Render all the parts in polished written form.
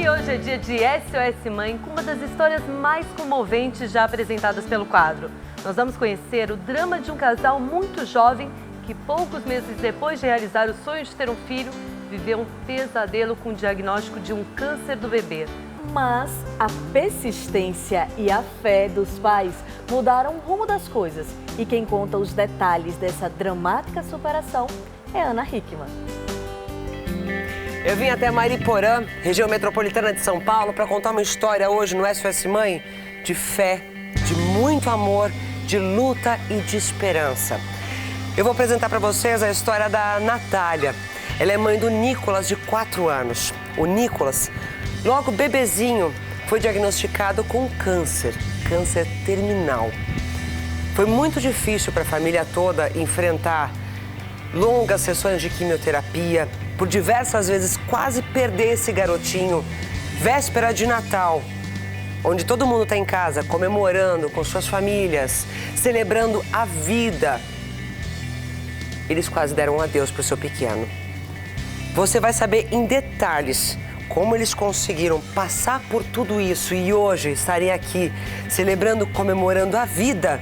E hoje é dia de SOS Mãe, com uma das histórias mais comoventes já apresentadas pelo quadro. Nós vamos conhecer o drama de um casal muito jovem que poucos meses depois de realizar o sonho de ter um filho, viveu um pesadelo com o diagnóstico de um câncer do bebê. Mas a persistência e a fé dos pais mudaram o rumo das coisas. E quem conta os detalhes dessa dramática superação é Ana Hickman. Eu vim até Mariporã, região metropolitana de São Paulo, para contar uma história hoje no SOS Mãe de fé, de muito amor, de luta e de esperança. Eu vou apresentar para vocês a história da Natália. Ela é mãe do Nicolas, de 4 anos. O Nicolas, logo bebezinho, foi diagnosticado com câncer terminal. Foi muito difícil para a família toda enfrentar longas sessões de quimioterapia, por diversas vezes quase perder esse garotinho, véspera de Natal, onde todo mundo está em casa comemorando com suas famílias, celebrando a vida. Eles quase deram um adeus para o seu pequeno. Você vai saber em detalhes como eles conseguiram passar por tudo isso e hoje estarem aqui celebrando, comemorando a vida,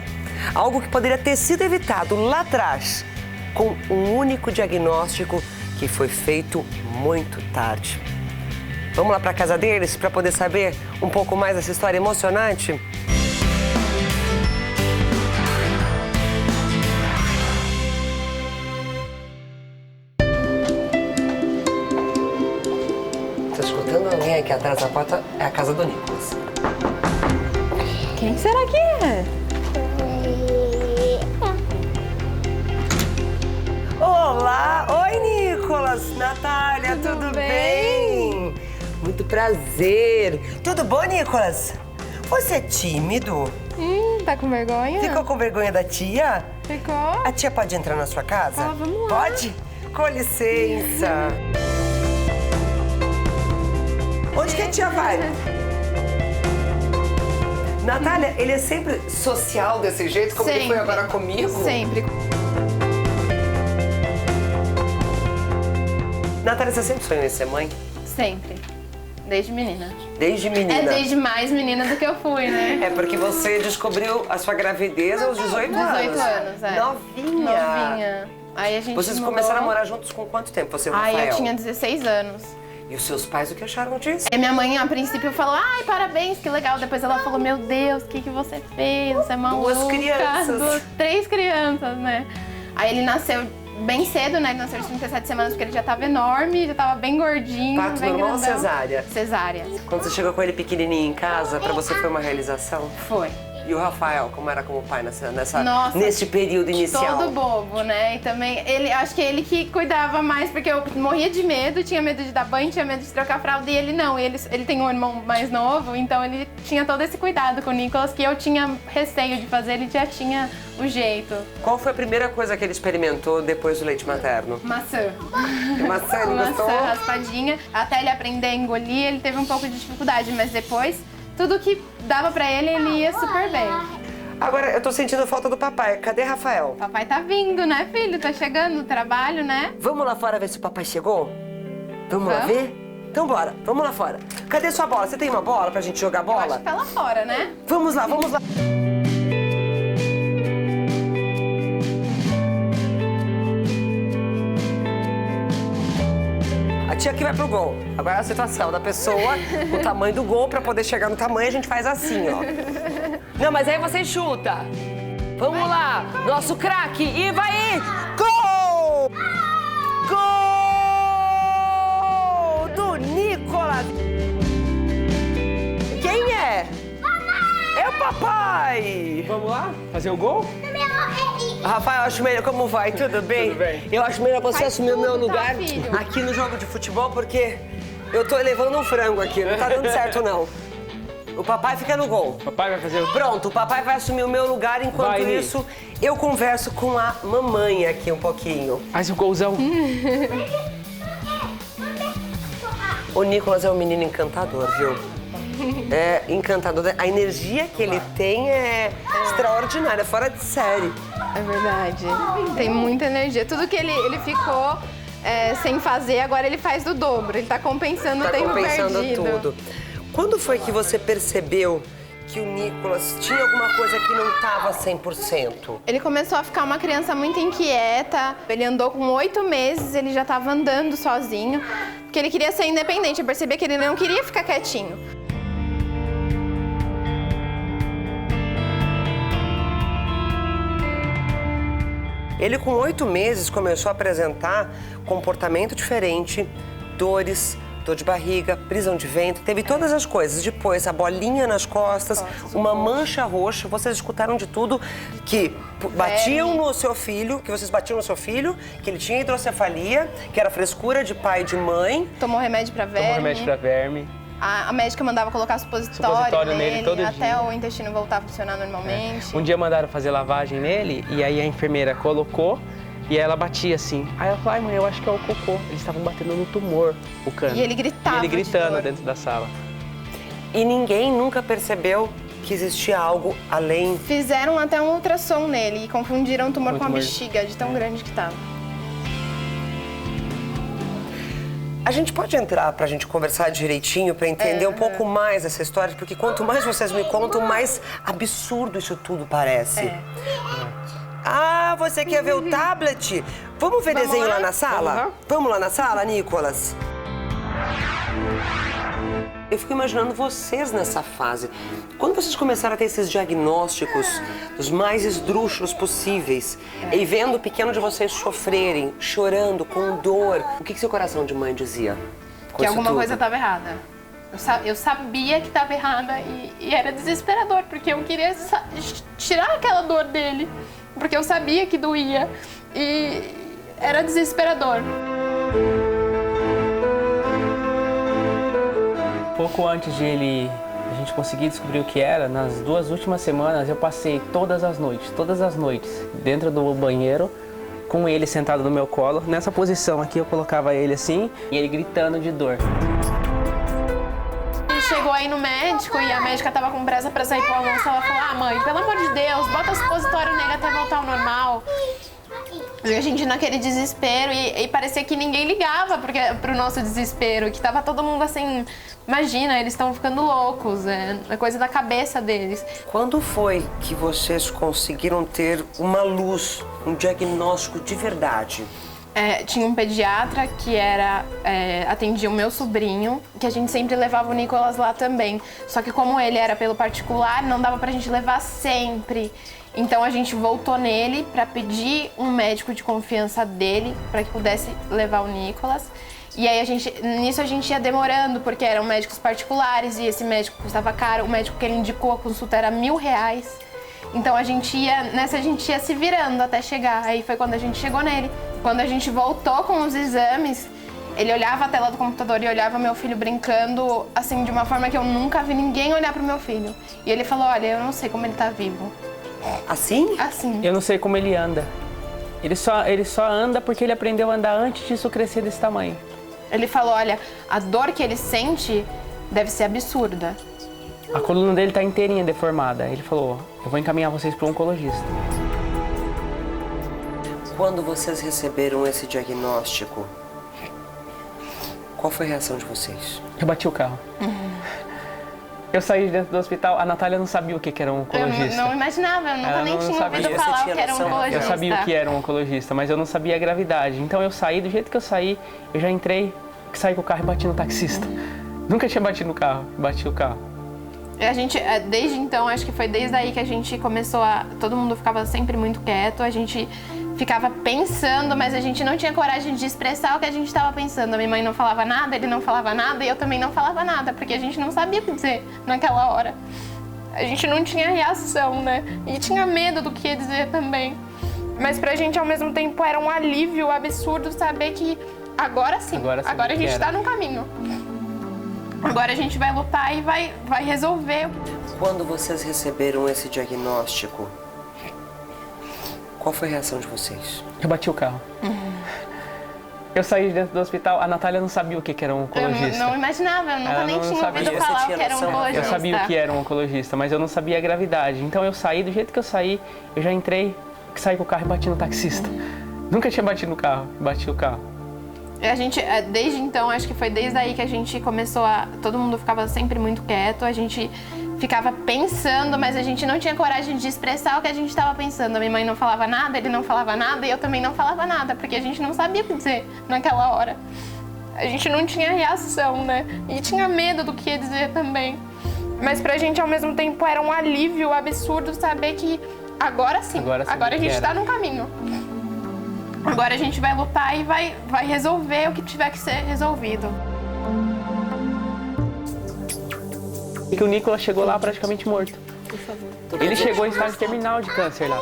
algo que poderia ter sido evitado lá atrás com um único diagnóstico que foi feito muito tarde. Vamos lá para a casa deles para poder saber um pouco mais dessa história emocionante? Estou escutando alguém aqui atrás da porta, é a casa do Nicolas. Quem será que é? Olá! Oi, Nicolas! Natália, tudo bem? Muito prazer! Tudo bom, Nicolas? Você é tímido? Tá com vergonha? Ficou com vergonha da tia? Ficou? A tia pode entrar na sua casa? Ah, vamos lá. Pode? Com licença! Onde que a tia vai? Natália, ele é sempre social desse jeito, como ele foi agora comigo? Sempre. Natália, você sempre sonhou em ser mãe? Sempre. Desde menina. Desde menina? É desde mais menina do que eu fui, né? É porque você descobriu a sua gravidez aos 18 anos. 18 anos, é. Novinha. Novinha. Aí a gente Vocês mudou. começaram a morar juntos com quanto tempo, você e o Rafael? Aí eu tinha 16 anos. E os seus pais, o que acharam disso? E minha mãe, a princípio, falou, ai, parabéns, que legal. Depois ela falou, meu Deus, o que você fez? Você é maluca. 2 crianças. 3 crianças, né? Aí ele nasceu bem cedo, né? Ele nasceu de 37 semanas, porque ele já tava enorme, já tava bem gordinho, Parto bem normal ou grandão. cesárea? Cesárea. Quando você chegou com ele pequenininho em casa, pra você foi uma realização? Foi. E o Rafael, como era como pai Nossa, nesse período inicial? Todo bobo, né? E também, acho que ele que cuidava mais, porque eu morria de medo, tinha medo de dar banho, tinha medo de trocar fralda, e ele não. Ele tem um irmão mais novo, então ele tinha todo esse cuidado com o Nicolas, que eu tinha receio de fazer, ele já tinha o jeito. Qual foi a primeira coisa que ele experimentou depois do leite materno? Maçã. Maçã, ele gostou? Maçã raspadinha. Até ele aprender a engolir, ele teve um pouco de dificuldade, mas depois, tudo que dava pra ele, ele ia super bem. Agora, eu tô sentindo falta do papai. Cadê Rafael? Papai tá vindo, né, filho? Tá chegando no trabalho, né? Vamos lá fora ver se o papai chegou? Vamos lá Vamos? ver? Então bora, vamos lá fora. Cadê sua bola? Você tem uma bola pra gente jogar Eu bola? acho que tá lá fora, né? Vamos lá, vamos lá. A tia aqui vai pro gol. Agora a situação da pessoa, o tamanho do gol, pra poder chegar no tamanho, a gente faz assim, ó. Não, mas aí você chuta. Vamos lá, nosso craque, e vai ir! Gol! Gol do Nicolas! Quem é? É o papai! Vamos lá? Fazer o gol? Rafael, eu acho melhor. Como vai? Tudo bem? Tudo bem. Eu acho melhor você Faz assumir o meu tudo, tá, lugar filho? aqui no jogo de futebol, porque eu tô levando um frango aqui, não tá dando certo, não. O papai fica no gol. Papai vai fazer o... Pronto, o papai vai assumir o meu lugar, enquanto Vai, Ni. isso, eu converso com a mamãe aqui um pouquinho. Faz o golzão. O Nicolas é um menino encantador, viu? É encantador. A energia que ele tem é extraordinária, é fora de série. É verdade. Tem muita energia. Tudo que ele ficou sem fazer, agora ele faz do dobro. Ele tá compensando o tempo perdido. Tudo. Quando foi que você percebeu que o Nicolas tinha alguma coisa que não estava 100%? Ele começou a ficar uma criança muito inquieta. Ele andou com 8 meses, ele já estava andando sozinho, porque ele queria ser independente. Eu percebi que ele não queria ficar quietinho. Ele, com 8 meses, começou a apresentar comportamento diferente, dores, dor de barriga, prisão de ventre, teve todas as coisas. Depois, a bolinha nas costas, uma mancha roxa. Vocês escutaram de tudo, que batiam no seu filho, que vocês batiam no seu filho, que ele tinha hidrocefalia, que era frescura de pai e de mãe. Tomou remédio pra verme. Tomou remédio pra verme. A médica mandava colocar supositório nele todo até dia. o intestino voltar a funcionar normalmente. Um dia mandaram fazer lavagem nele e aí a enfermeira colocou e ela batia assim. Aí ela falou, ai mãe, eu acho que é o cocô. Eles estavam batendo no tumor, o cano. E ele gritava. E ele gritando de dor. dentro da sala. E ninguém nunca percebeu que existia algo além. Fizeram até um ultrassom nele e confundiram o tumor com a tumor. bexiga, de tão grande que tava. A gente pode entrar pra gente conversar direitinho, pra entender um pouco mais essa história, porque quanto mais vocês me contam, mais absurdo isso tudo parece. Ah, você quer ver o tablet? Vamos ver desenho lá na sala? Vamos lá na sala, Nicolas? Eu fico imaginando vocês nessa fase. Quando vocês começaram a ter esses diagnósticos, os mais esdrúxulos possíveis, e vendo o pequeno de vocês sofrerem, chorando, com dor, o que seu coração de mãe dizia? Que alguma coisa estava errada. Eu sabia que estava errada e era desesperador, porque eu queria tirar aquela dor dele, porque eu sabia que doía e era desesperador. Pouco antes de a gente conseguir descobrir o que era, nas 2 últimas semanas eu passei todas as noites, dentro do banheiro, com ele sentado no meu colo. Nessa posição aqui eu colocava ele assim e ele gritando de dor. Ele chegou aí no médico e a médica tava com pressa pra sair pro almoço. Ela falou, ah mãe, pelo amor de Deus, bota supositório nele até voltar ao normal. E a gente naquele desespero e parecia que ninguém ligava pro nosso desespero, que tava todo mundo assim, imagina, eles estão ficando loucos, é coisa da cabeça deles. Quando foi que vocês conseguiram ter uma luz, um diagnóstico de verdade? Tinha um pediatra que atendia o meu sobrinho, que a gente sempre levava o Nicolas lá também. Só que como ele era pelo particular, não dava pra gente levar sempre. Então a gente voltou nele para pedir um médico de confiança dele para que pudesse levar o Nicolas. E aí nisso a gente ia demorando, porque eram médicos particulares e esse médico custava caro. O médico que ele indicou a consulta era R$1.000. Então a gente ia se virando até chegar. Aí foi quando a gente chegou nele. Quando a gente voltou com os exames, ele olhava a tela do computador e olhava meu filho brincando, assim, de uma forma que eu nunca vi ninguém olhar pro meu filho. E ele falou, olha, eu não sei como ele tá vivo. Assim? Assim. Eu não sei como ele anda. Ele só anda porque ele aprendeu a andar antes disso crescer desse tamanho. Ele falou, olha, a dor que ele sente deve ser absurda. A coluna dele tá inteirinha deformada. Ele falou, eu vou encaminhar vocês para um oncologista. Quando vocês receberam esse diagnóstico, qual foi a reação de vocês? Eu bati o carro. Eu saí de dentro do hospital, a Natália não sabia o que era um oncologista. Eu não imaginava, eu nunca nem tinha ouvido falar o que era um oncologista. Eu sabia o que era um oncologista, mas eu não sabia a gravidade. Então eu saí, do jeito que eu saí, eu já entrei, saí com o carro e bati no taxista. Nunca tinha batido no carro, bati o carro. A gente, desde então, acho que foi desde aí que a gente começou todo mundo ficava sempre muito quieto, a gente ficava pensando, mas a gente não tinha coragem de expressar o que a gente estava pensando. A minha mãe não falava nada, ele não falava nada e eu também não falava nada, porque a gente não sabia o que dizer naquela hora. A gente não tinha reação, né? E tinha medo do que ia dizer também. Mas pra gente, ao mesmo tempo, era um alívio absurdo saber que agora sim, agora a gente tá no caminho. Agora a gente vai lutar e vai resolver. Quando vocês receberam esse diagnóstico, qual foi a reação de vocês? Eu bati o carro. Eu saí de dentro do hospital, a Natália não sabia o que era um oncologista. Eu não imaginava, eu nunca nem tinha ouvido falar o que era um oncologista. Eu sabia o que era um oncologista, mas eu não sabia a gravidade. Então eu saí, do jeito que eu saí, eu já entrei, saí com o carro e bati no taxista. Nunca tinha batido no carro, bati o carro. A gente, desde então, acho que foi desde aí que a gente começou a... Todo mundo ficava sempre muito quieto, a gente ficava pensando, mas a gente não tinha coragem de expressar o que a gente estava pensando. A minha mãe não falava nada, ele não falava nada e eu também não falava nada, porque a gente não sabia o que dizer naquela hora. A gente não tinha reação, né? E tinha medo do que ia dizer também. Mas pra gente, ao mesmo tempo, era um alívio absurdo saber que agora sim, agora a gente tá no caminho. Agora a gente vai lutar e vai resolver o que tiver que ser resolvido. E que o Nicolas chegou lá praticamente morto. Ele chegou em estágio terminal de câncer lá.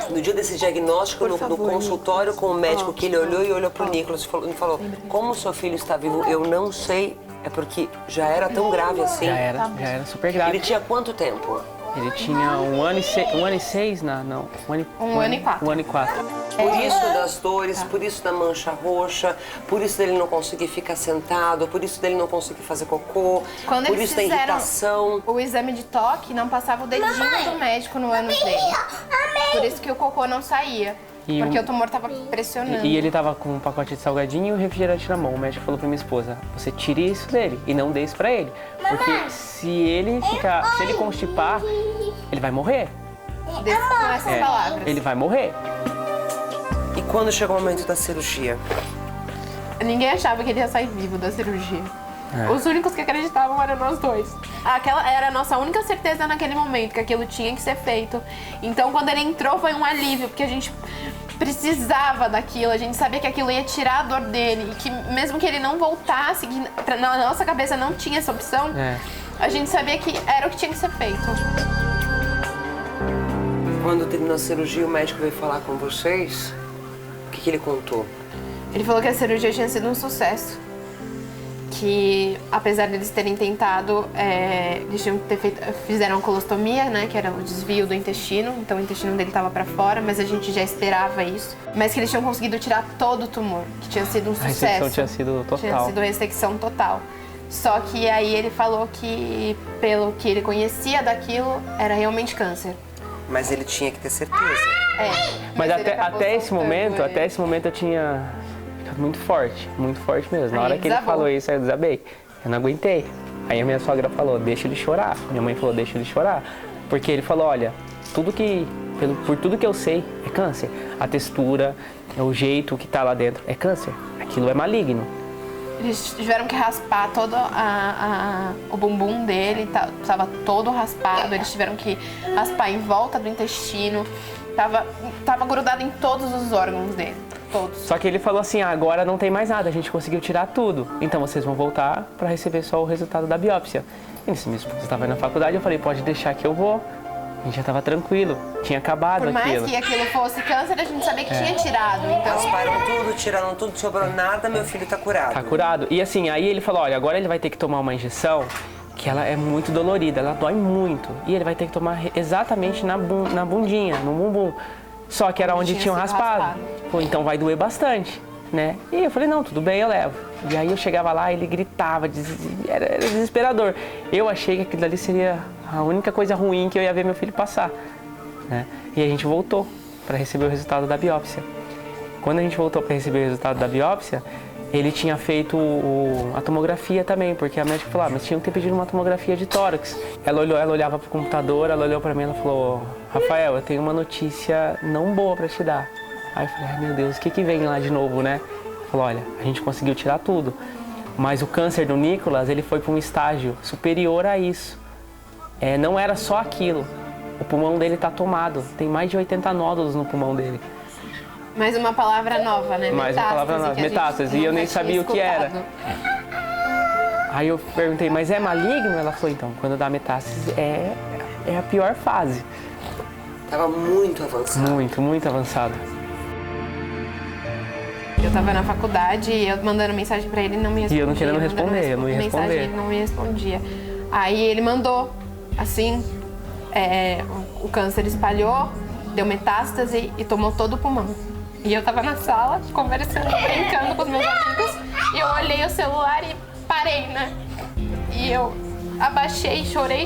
No dia desse diagnóstico, no consultório com o médico, que ele olhou e olhou pro Nicolas e falou, como o seu filho está vivo, eu não sei, é porque já era tão grave assim. Já era super grave. Ele tinha quanto tempo? Ele tinha um ano e 6, não, Um ano e 4. Um ano e 4. Por isso das dores, por isso da mancha roxa, por isso dele não conseguir ficar sentado, por isso dele não conseguir fazer cocô, Quando por eles isso da fizeram irritação. o exame de toque, não passava o dedinho do médico no ânus dele. Por isso que o cocô não saía. Porque o tumor tava pressionando. E ele tava com um pacote de salgadinho e um refrigerante na mão. O médico falou pra minha esposa, você tire isso dele e não dê isso pra ele. Porque se ele constipar, ele vai morrer. Com essas palavras. Ele vai morrer. E quando chegou o momento da cirurgia? Ninguém achava que ele ia sair vivo da cirurgia. Os únicos que acreditavam eram nós dois. Aquela era a nossa única certeza naquele momento, que aquilo tinha que ser feito. Então, quando ele entrou, foi um alívio, porque a gente precisava daquilo, a gente sabia que aquilo ia tirar a dor dele. E que mesmo que ele não voltasse, que na nossa cabeça não tinha essa opção, a gente sabia que era o que tinha que ser feito. Quando terminou a cirurgia, o médico veio falar com vocês, o que ele contou? Ele falou que a cirurgia tinha sido um sucesso. Que, apesar deles terem tentado, eles tinham que ter fizeram colostomia, né, que era o desvio do intestino, então o intestino dele estava para fora, mas a gente já esperava isso. Mas que eles tinham conseguido tirar todo o tumor, que tinha sido um sucesso. A ressecção tinha sido total. Tinha sido ressecção total. Só que aí ele falou que, pelo que ele conhecia daquilo, era realmente câncer. Mas ele tinha que ter certeza. Mas até esse momento eu tinha ficado muito forte mesmo. Na hora que ele falou isso, eu desabei. Eu não aguentei. Aí a minha sogra falou, deixa ele chorar. Minha mãe falou, deixa ele chorar. Porque ele falou, olha, por tudo que eu sei, é câncer. A textura, o jeito que tá lá dentro, é câncer. Aquilo é maligno. Eles tiveram que raspar todo o bumbum dele, estava todo raspado. Eles tiveram que raspar em volta do intestino. Tava grudado em todos os órgãos dele, todos. Só que ele falou assim, agora não tem mais nada, a gente conseguiu tirar tudo. Então vocês vão voltar para receber só o resultado da biópsia. E nesse mesmo, você estava na faculdade, eu falei, pode deixar que eu vou. A gente já estava tranquilo, tinha acabado aquilo. Por mais que aquilo fosse câncer, a gente sabia que tinha tirado, então... Rasparam tudo, tiraram tudo, sobrou nada, meu filho tá curado. Tá curado. E assim, aí ele falou, olha, agora ele vai ter que tomar uma injeção que ela é muito dolorida, ela dói muito. E ele vai ter que tomar exatamente na bundinha, no bumbum. Só que era onde tinham raspado. Pô, então vai doer bastante, né? E eu falei, não, tudo bem, eu levo. E aí eu chegava lá, ele gritava, era desesperador. Eu achei que aquilo ali seria a única coisa ruim que eu ia ver meu filho passar, né? E a gente voltou para receber o resultado da biópsia. Quando a gente voltou para receber o resultado da biópsia, ele tinha feito a tomografia também, porque a médica falou, mas tinha que ter pedido uma tomografia de tórax. Ela olhava pro computador, ela olhou para mim e ela falou, Rafael, eu tenho uma notícia não boa para te dar. Aí eu falei, ai meu Deus, o que vem lá de novo, né? Falou, olha, a gente conseguiu tirar tudo, mas o câncer do Nicolas, ele foi para um estágio superior a isso. Não era só aquilo, o pulmão dele tá tomado, tem mais de 80 nódulos no pulmão dele. Mais uma palavra nova, né? Mais uma palavra nova, metástase, e eu nem sabia o que era. Aí eu perguntei, mas é maligno? Ela falou, então, quando dá metástase é a pior fase. Tava muito avançado. Muito avançado. Eu tava na faculdade e eu mandando mensagem pra ele e não me respondia. E eu não querendo responder, eu não ia responder. Ele não me respondia. Aí ele mandou, assim, o câncer espalhou, deu metástase e tomou todo o pulmão. E eu tava na sala, conversando, brincando com os meus amigos, e eu olhei o celular e parei, né? E eu abaixei, chorei,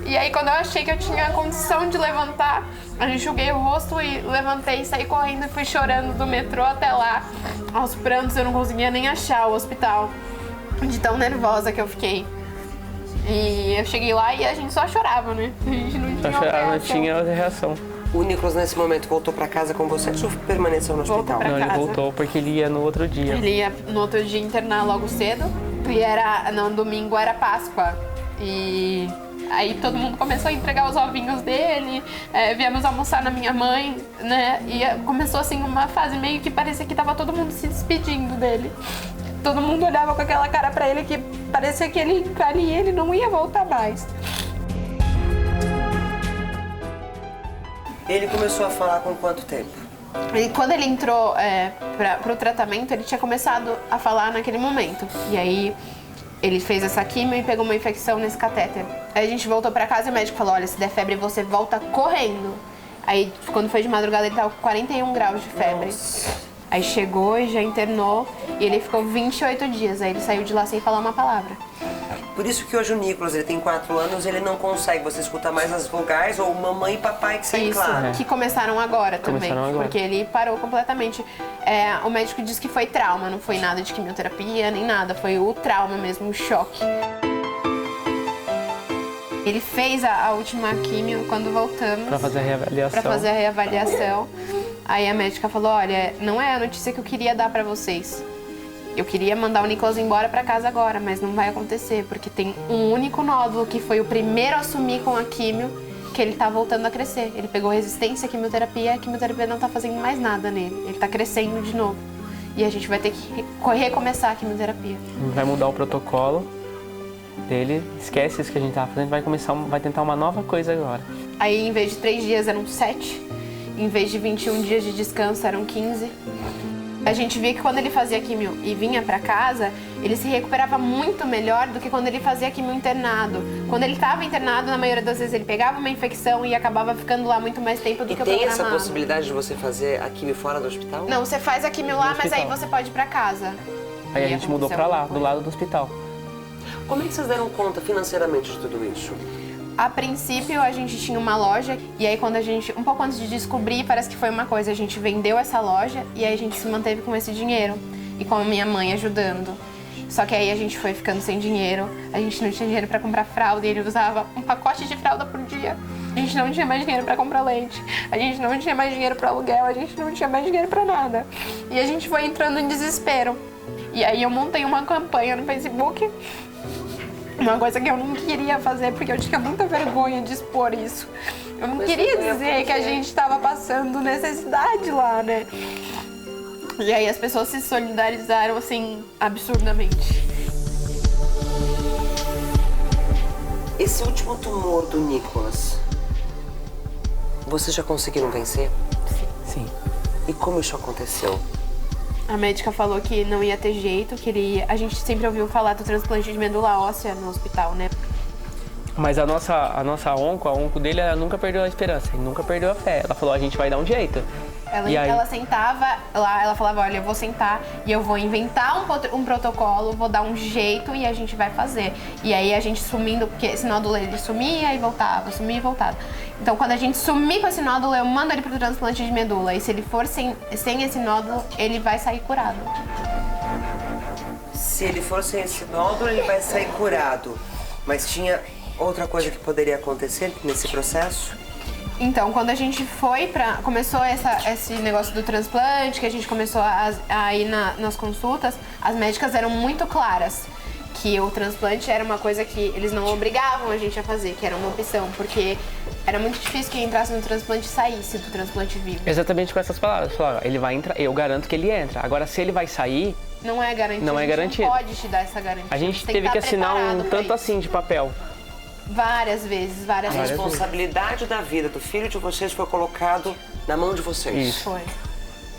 E aí quando eu achei que eu tinha a condição de levantar, eu enxuguei o rosto e levantei, saí correndo e fui chorando do metrô até lá. Aos prantos, eu não conseguia nem achar o hospital, de tão nervosa que eu fiquei. E eu cheguei lá e a gente só chorava, né? A gente não tinha outra Não reação. tinha outra reação. O Nicolas, nesse momento, voltou pra casa com você ou permaneceu no Voltou hospital? pra Não, ele casa. voltou porque ele ia no outro dia. Ele ia no outro dia internar logo cedo. E no domingo era Páscoa. E aí todo mundo começou a entregar os ovinhos dele. Viemos almoçar na minha mãe, né? E começou assim uma fase meio que parecia que tava todo mundo se despedindo dele. Todo mundo olhava com aquela cara pra ele que parecia que ele entraria e ele não ia voltar mais. Ele começou a falar com quanto tempo? E quando ele entrou pro tratamento, ele tinha começado a falar naquele momento. E aí ele fez essa quimio e pegou uma infecção nesse catéter. Aí a gente voltou pra casa e o médico falou, olha, se der febre você volta correndo. Aí quando foi de madrugada ele tava com 41 graus de febre. Nossa. Aí chegou e já internou e ele ficou 28 dias. Aí ele saiu de lá sem falar uma palavra. Por isso que hoje o Nicolas, ele tem 4 anos, ele não consegue. Você escuta mais as vogais ou mamãe e papai que saem Isso, claro. que começaram agora também, Começaram agora. porque ele parou completamente. O médico disse que foi trauma, não foi nada de quimioterapia, nem nada, foi o trauma mesmo, o choque. Ele fez a última quimio quando voltamos. Pra fazer a reavaliação. Pra fazer a reavaliação. Aí a médica falou, olha, não é a notícia que eu queria dar pra vocês. Eu queria mandar o Nicolas embora pra casa agora, mas não vai acontecer, porque tem um único nódulo que foi o primeiro a assumir com a químio, que ele tá voltando a crescer. Ele pegou resistência à quimioterapia, a quimioterapia não tá fazendo mais nada nele. Ele tá crescendo de novo. E a gente vai ter que recomeçar a quimioterapia. Vai mudar o protocolo dele, esquece isso que a gente tava fazendo, vai tentar uma nova coisa agora. Aí, em vez de 3 dias, eram 7. Em vez de 21 dias de descanso, eram 15. A gente via que quando ele fazia quimio e vinha pra casa, ele se recuperava muito melhor do que quando ele fazia quimio internado. Quando ele estava internado, na maioria das vezes ele pegava uma infecção e acabava ficando lá muito mais tempo do E que o tem programado. essa possibilidade de você fazer a quimio fora do hospital? Não, você faz a quimio lá, mas aí você pode ir pra casa. Aí a E gente mudou aconteceu pra lá, alguma do lado do hospital. Como é que vocês deram conta financeiramente de tudo isso? A princípio, a gente tinha uma loja e aí quando a gente, um pouco antes de descobrir, parece que foi uma coisa, a gente vendeu essa loja e aí a gente se manteve com esse dinheiro e com a minha mãe ajudando. Só que aí a gente foi ficando sem dinheiro, a gente não tinha dinheiro pra comprar fralda e ele usava um pacote de fralda por dia. A gente não tinha mais dinheiro pra comprar leite, a gente não tinha mais dinheiro pra aluguel, a gente não tinha mais dinheiro pra nada. E a gente foi entrando em desespero. E aí eu montei uma campanha no Facebook. Uma coisa que eu não queria fazer, porque eu tinha muita vergonha de expor isso. Eu não queria dizer que a gente estava passando necessidade lá, né? E aí as pessoas se solidarizaram, assim, absurdamente. Esse último tumor do Nicolas, vocês já conseguiram vencer? Sim. E como isso aconteceu? A médica falou que não ia ter jeito, que ele ia... A gente sempre ouviu falar do transplante de medula óssea no hospital, né? Mas a nossa onco, a onco dele, ela nunca perdeu a esperança, nunca perdeu a fé. Ela falou, a gente vai dar um jeito. Ela sentava lá, ela falava, olha, eu vou sentar e eu vou inventar um protocolo, vou dar um jeito e a gente vai fazer. E aí a gente sumindo, porque esse nódulo ele sumia e voltava, sumia e voltava. Então quando a gente sumir com esse nódulo, eu mando ele pro transplante de medula. E se ele for sem esse nódulo, ele vai sair curado. Se ele for sem esse nódulo, ele vai sair curado. Mas tinha outra coisa que poderia acontecer nesse processo? Então, quando a gente começou esse negócio do transplante, que a gente começou a ir nas consultas, as médicas eram muito claras que o transplante era uma coisa que eles não obrigavam a gente a fazer, que era uma opção, porque era muito difícil que entrasse no transplante e saísse do transplante vivo. Exatamente com essas palavras. Falaram, ele vai entrar, eu garanto que ele entra. Agora, se ele vai sair, Não é garantido. Não é garantido. Não pode te dar essa garantia. a gente Você tem teve que estar assinar preparado um pra tanto isso. assim de papel. Várias vezes. A responsabilidade da vida do filho de vocês foi colocado na mão de vocês. Isso. Foi.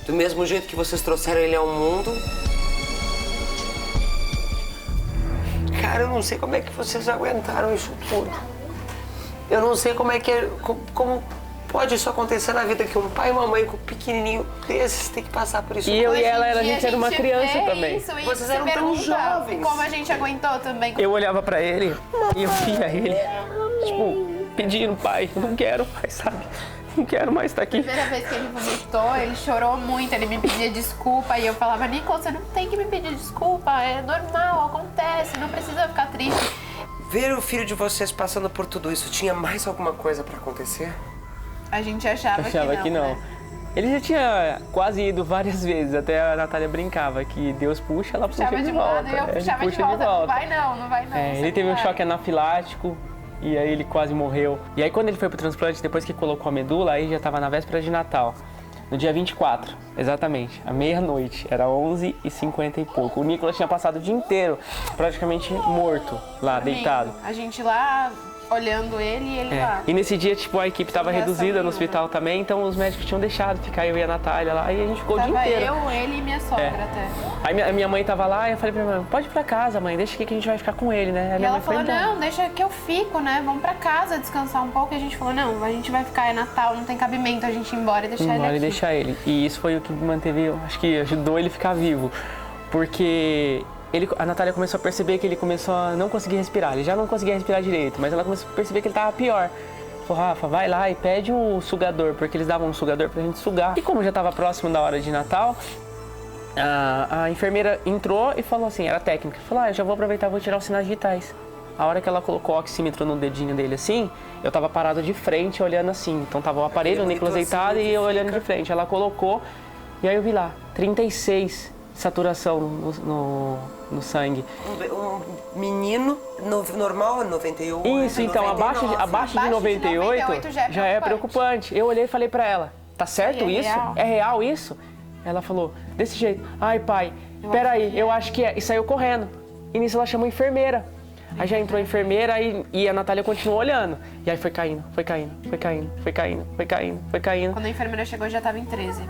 Do mesmo jeito que vocês trouxeram ele ao mundo. Cara, eu não sei como é que vocês aguentaram isso tudo. Eu não sei como é que como pode isso acontecer na vida que um pai e uma mãe com um pequenininho desses tem que passar por isso. E eu Hoje e ela, em a dia gente era uma criança vê também. Isso, e Vocês se eram tão pergunta jovens. Como a gente aguentou também. Eu olhava pra ele e eu via ele, tipo, pedindo, pai, eu não quero mais, sabe? Não quero mais estar aqui. Primeira vez que ele vomitou, ele chorou muito, ele me pedia desculpa e eu falava, Nicolas, você não tem que me pedir desculpa, é normal, acontece, não precisa ficar triste. Ver o filho de vocês passando por tudo isso, tinha mais alguma coisa pra acontecer? A gente achava Que não. né? Ele já tinha quase ido várias vezes, até a Natália brincava que Deus puxa, ela puxa Puxava de de volta. lado e eu puxava de volta, não vai não. Ele teve um choque anafilático e aí ele quase morreu. E aí quando ele foi pro transplante, depois que colocou a medula, aí já estava na véspera de Natal. No dia 24, exatamente, à meia-noite, era 11h50 e pouco. O Nicolas tinha passado o dia inteiro praticamente morto lá, deitado. A gente lá olhando ele e ele lá. E nesse dia, tipo, a equipe estava reduzida no hospital também, então os médicos tinham deixado ficar eu e a Natália lá, e a gente ficou o dia inteiro. Eu, ele e minha sogra até. Aí a minha mãe tava lá e eu falei pra minha mãe, pode ir pra casa, mãe, deixa aqui que a gente vai ficar com ele, né? Aí E minha ela mãe foi falou, embora. não, deixa que eu fico, né? Vamos pra casa descansar um pouco. E a gente falou, não, a gente vai ficar, é Natal, não tem cabimento a gente ir embora e deixar ele aqui. E deixar ele. E isso foi o que manteve, eu acho que ajudou ele a ficar vivo. Porque a Natália começou a perceber que ele começou a não conseguir respirar. Ele já não conseguia respirar direito, mas ela começou a perceber que ele estava pior. Falou, Rafa, vai lá e pede um sugador, porque eles davam um sugador pra gente sugar. E como já estava próximo da hora de Natal, a enfermeira entrou e falou assim, era técnica, falou, eu já vou aproveitar, vou tirar os sinais vitais. A hora que ela colocou o oxímetro no dedinho dele assim, eu tava parado de frente, olhando assim. Então tava o aparelho, o Nicolas deitado e eu olhando de frente. Ela colocou e aí eu vi lá, 36 saturação no sangue. Um menino normal, 98. Isso, então, 99. abaixo de 98 já é preocupante. Eu olhei e falei pra ela, tá certo isso? Real. É real isso? Ela falou, desse jeito, ai pai, peraí, eu acho que é. E saiu correndo. E nisso ela chamou a enfermeira. Aí já entrou a enfermeira e a Natália continuou olhando. E aí foi caindo. Quando a enfermeira chegou, já tava em 13.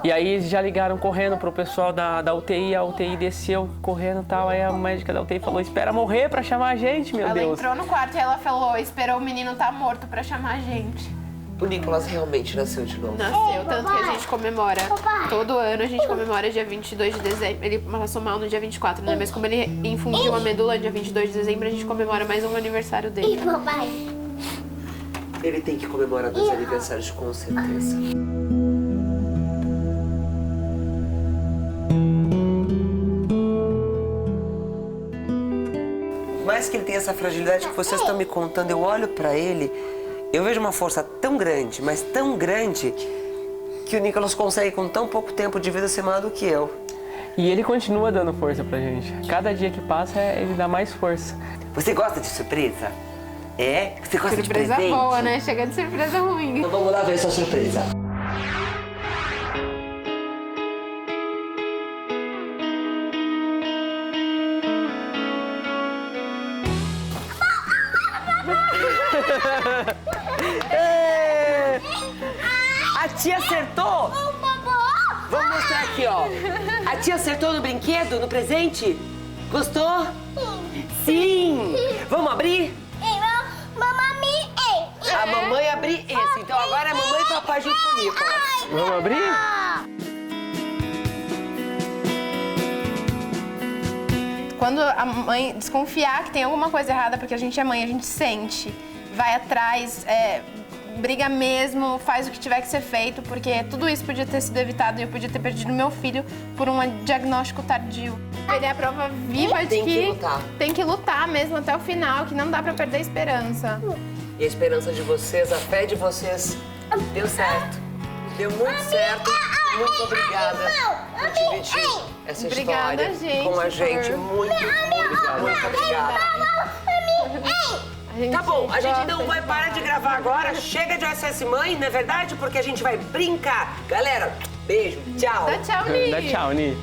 E aí eles já ligaram correndo pro pessoal da UTI, a UTI desceu correndo e tal. Aí a médica da UTI falou, espera morrer pra chamar a gente, meu Deus. Ela entrou no quarto e ela falou, esperou o menino tá morto pra chamar a gente. O Nicolas realmente nasceu de novo. Nasceu, tanto que a gente comemora. Todo ano a gente comemora dia 22 de dezembro. Ele passou mal no dia 24, né? Mas como ele infundiu a medula dia 22 de dezembro, a gente comemora mais um aniversário dele. Ele tem que comemorar 2 aniversários com certeza. Mais que ele tem essa fragilidade que vocês estão me contando, eu olho pra ele, eu vejo uma força tão grande, mas tão grande, que o Nicolas consegue com tão pouco tempo de vida ser maior do que eu. E ele continua dando força pra gente. Cada dia que passa, ele dá mais força. Você gosta de surpresa? É? Você gosta Surpresa de presente? boa, né? Chega de surpresa ruim. Então vamos lá ver sua surpresa. A tia acertou? Vamos mostrar aqui, ó. A tia acertou no brinquedo, no presente? Gostou? Sim! Vamos abrir? A mamãe abrir esse. Então agora é a mamãe e o papai junto com o Nicolas. Vamos abrir? Quando a mãe desconfiar que tem alguma coisa errada, porque a gente é mãe, a gente sente, vai atrás, briga mesmo, faz o que tiver que ser feito, porque tudo isso podia ter sido evitado e eu podia ter perdido meu filho por um diagnóstico tardio. Ele é a prova viva de que tem que lutar mesmo até o final, que não dá pra perder a esperança. E a esperança de vocês, a fé de vocês, deu certo. Deu muito certo. Muito obrigada por dividir essa Obrigada, história gente, com a gente. Muito obrigada. Tá bom, a gente não vai parar de gravar agora. Chega de SOS Mãe, não é verdade? Porque a gente vai brincar. Galera, beijo, tchau. Dá tchau, Ni. Dá tchau, Ni.